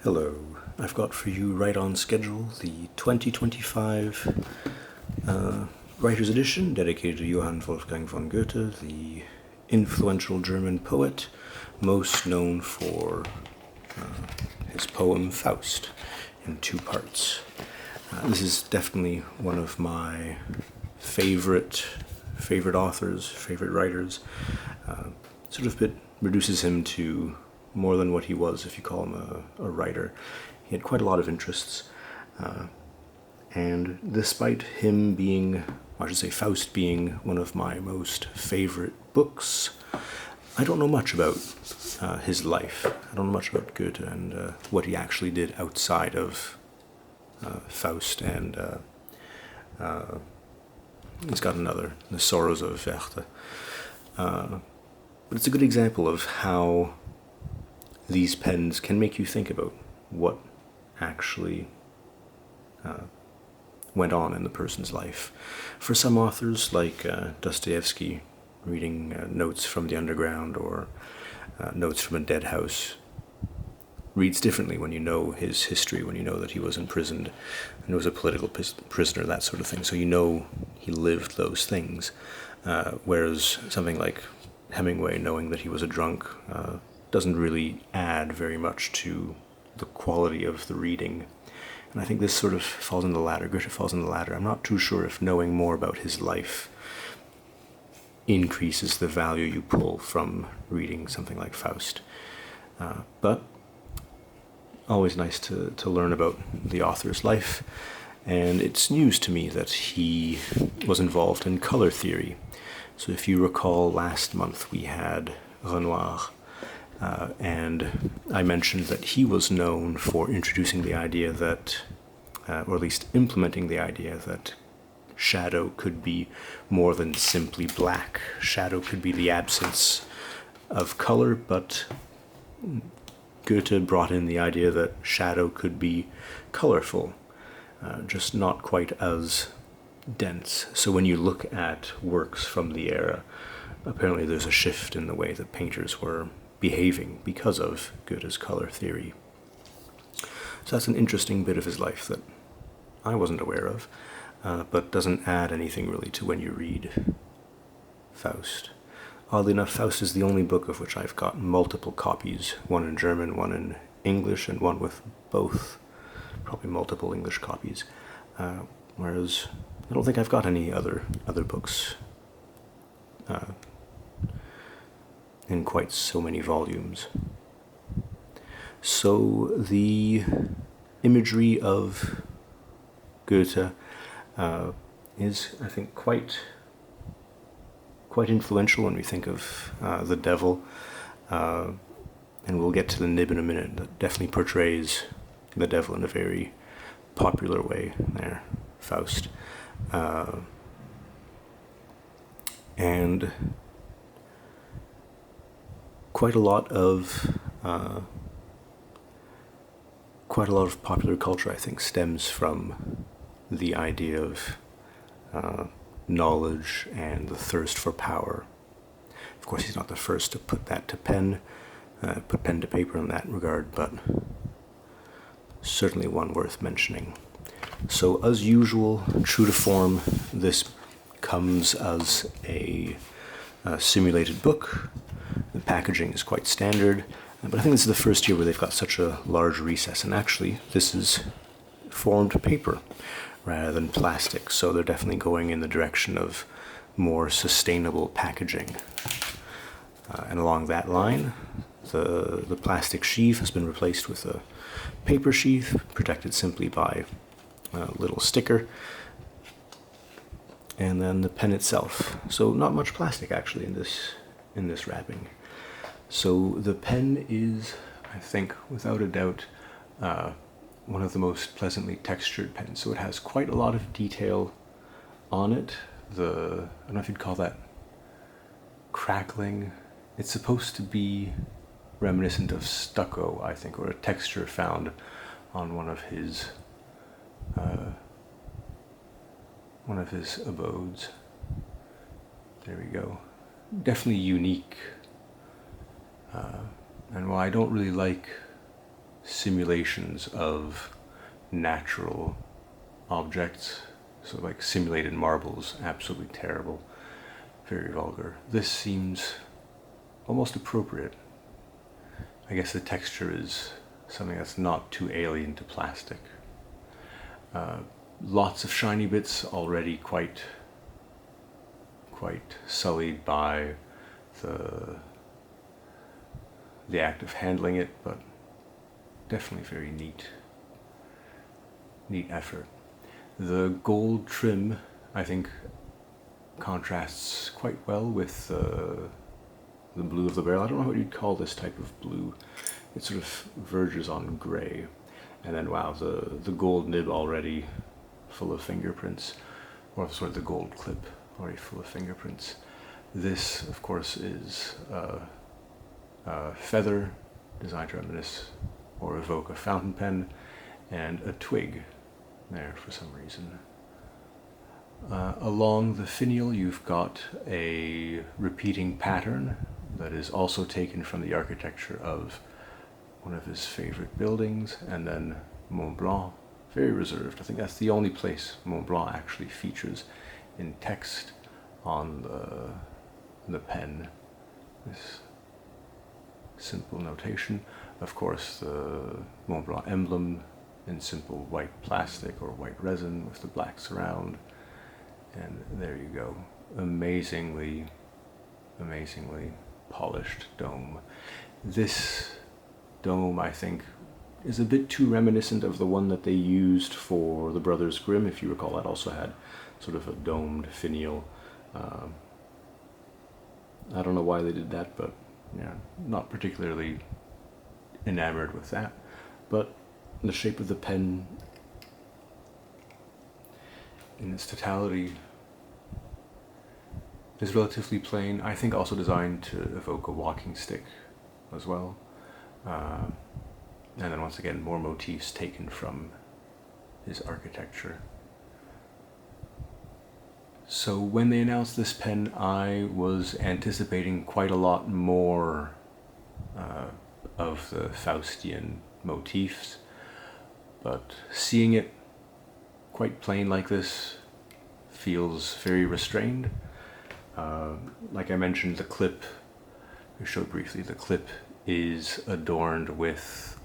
Hello, I've got for you right on schedule the 2025 Writer's Edition dedicated to Johann Wolfgang von Goethe, the influential German poet, most known for his poem Faust in two parts. This is definitely one of my favorite authors, favorite writers. Sort of reduces him to more than what he was if you call him a writer. He had quite a lot of interests. And despite him being, I should say Faust being one of my most favorite books, I don't know much about his life. I don't know much about Goethe and what he actually did outside of Faust and he's got another, The Sorrows of Werther. But it's a good example of how these pens can make you think about what actually went on in the person's life. For some authors, like Dostoevsky, reading notes from the underground or notes from a dead house reads differently when you know his history, when you know that he was imprisoned and was a political prisoner, that sort of thing. So you know he lived those things. Whereas something like Hemingway, knowing that he was a drunk, doesn't really add very much to the quality of the reading. And I think this sort of falls in the latter. Goethe falls in the latter. I'm not too sure if knowing more about his life increases the value you pull from reading something like Faust. But always nice to learn about the author's life. And it's news to me that he was involved in color theory. So if you recall, last month we had Renoir, and I mentioned that he was known for introducing the idea that, or at least implementing the idea that shadow could be more than simply black. Shadow could be the absence of color, but Goethe brought in the idea that shadow could be colorful, just not quite as dense. So when you look at works from the era, apparently there's a shift in the way that painters were behaving because of Goethe's color theory. So that's an interesting bit of his life that I wasn't aware of, but doesn't add anything really to when you read Faust. Oddly enough, Faust is the only book of which I've got multiple copies, one in German, one in English, and one with both, probably multiple English copies, whereas I don't think I've got any other books in quite so many volumes. So the imagery of Goethe is, I think, quite influential when we think of the devil, and we'll get to the nib in a minute. That definitely portrays the devil in a very popular way there, Faust. And quite a lot of popular culture, I think, stems from the idea of knowledge and the thirst for power. Of course, he's not the first to put that to pen, put pen to paper in that regard, but certainly one worth mentioning. So, as usual, true to form, this comes as a simulated book. The packaging is quite standard, but I think this is the first year where they've got such a large recess, and actually this is formed paper rather than plastic, so they're definitely going in the direction of more sustainable packaging. And along that line, the plastic sheath has been replaced with a paper sheath, protected simply by a little sticker, and then the pen itself. So not much plastic actually in this wrapping. So the pen is, I think, without a doubt, one of the most pleasantly textured pens. So it has quite a lot of detail on it. I don't know if you'd call that crackling. It's supposed to be reminiscent of stucco, I think, or a texture found on one of his abodes. There we go. Definitely unique. And while I don't really like simulations of natural objects, so like simulated marbles, absolutely terrible, very vulgar. This seems almost appropriate. I guess the texture is something that's not too alien to plastic. Lots of shiny bits, already quite sullied by the act of handling it, but definitely very neat effort. The gold trim, I think, contrasts quite well with the blue of the barrel. I don't know what you'd call this type of blue. It sort of verges on gray. And then, wow, the gold nib already full of fingerprints, or sort of the gold clip already full of fingerprints. This, of course, is a feather designed to reminisce or evoke a fountain pen, and a twig there for some reason. Along the finial, you've got a repeating pattern that is also taken from the architecture of one of his favorite buildings, and then Montblanc, very reserved. I think that's the only place Montblanc actually features in text on the pen. This simple notation. Of course, the Montblanc emblem in simple white plastic or white resin with the black surround. And there you go. Amazingly polished dome. This dome, I think, is a bit too reminiscent of the one that they used for the Brothers Grimm. If you recall, that also had sort of a domed finial. I don't know why they did that, but yeah, not particularly enamored with that. But the shape of the pen in its totality is relatively plain. I think also designed to evoke a walking stick as well. And then once again, more motifs taken from his architecture. So when they announced this pen, I was anticipating quite a lot more of the Faustian motifs, but seeing it quite plain like this feels very restrained. Like I mentioned, the clip, I showed briefly, the clip is adorned with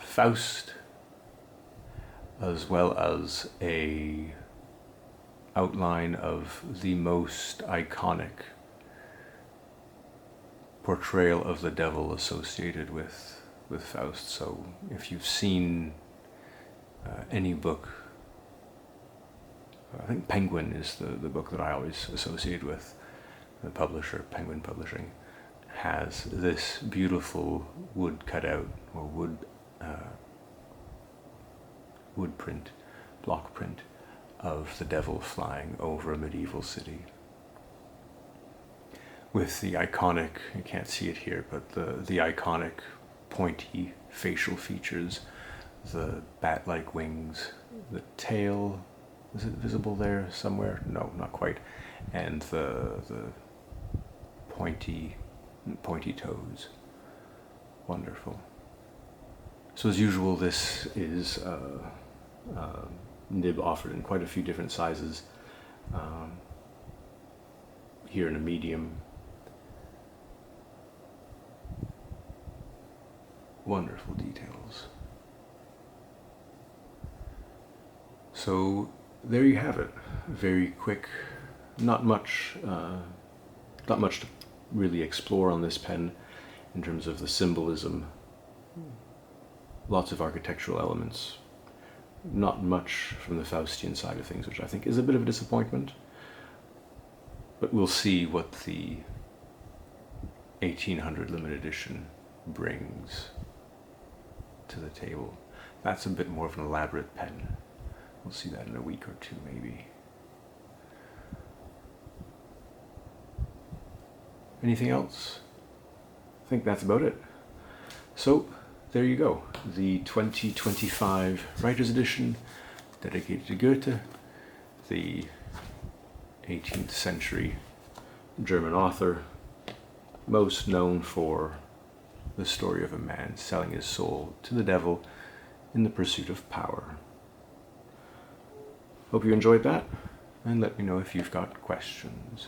Faust, as well as a outline of the most iconic portrayal of the devil associated with Faust. So if you've seen any book, I think Penguin is the book that I always associate with. The publisher, Penguin Publishing, has this beautiful wood cutout or wood print, block print of the devil flying over a medieval city. With the iconic, you can't see it here, but the iconic pointy facial features, the bat-like wings, the tail, is it visible there somewhere? No, not quite. And the pointy toes. Wonderful. So as usual, this is nib offered in quite a few different sizes. Here in a medium. Wonderful details. So there you have it. Very quick, not much to really explore on this pen in terms of the symbolism. Lots of architectural elements. Not much from the Faustian side of things, which I think is a bit of a disappointment. But we'll see what the 1800 limited edition brings to the table. That's a bit more of an elaborate pen. We'll see that in a week or two, maybe. Anything else? I think that's about it. So, there you go. The 2025 Writer's Edition, dedicated to Goethe, the 18th century German author, most known for the story of a man selling his soul to the devil in the pursuit of power. Hope you enjoyed that, and let me know if you've got questions.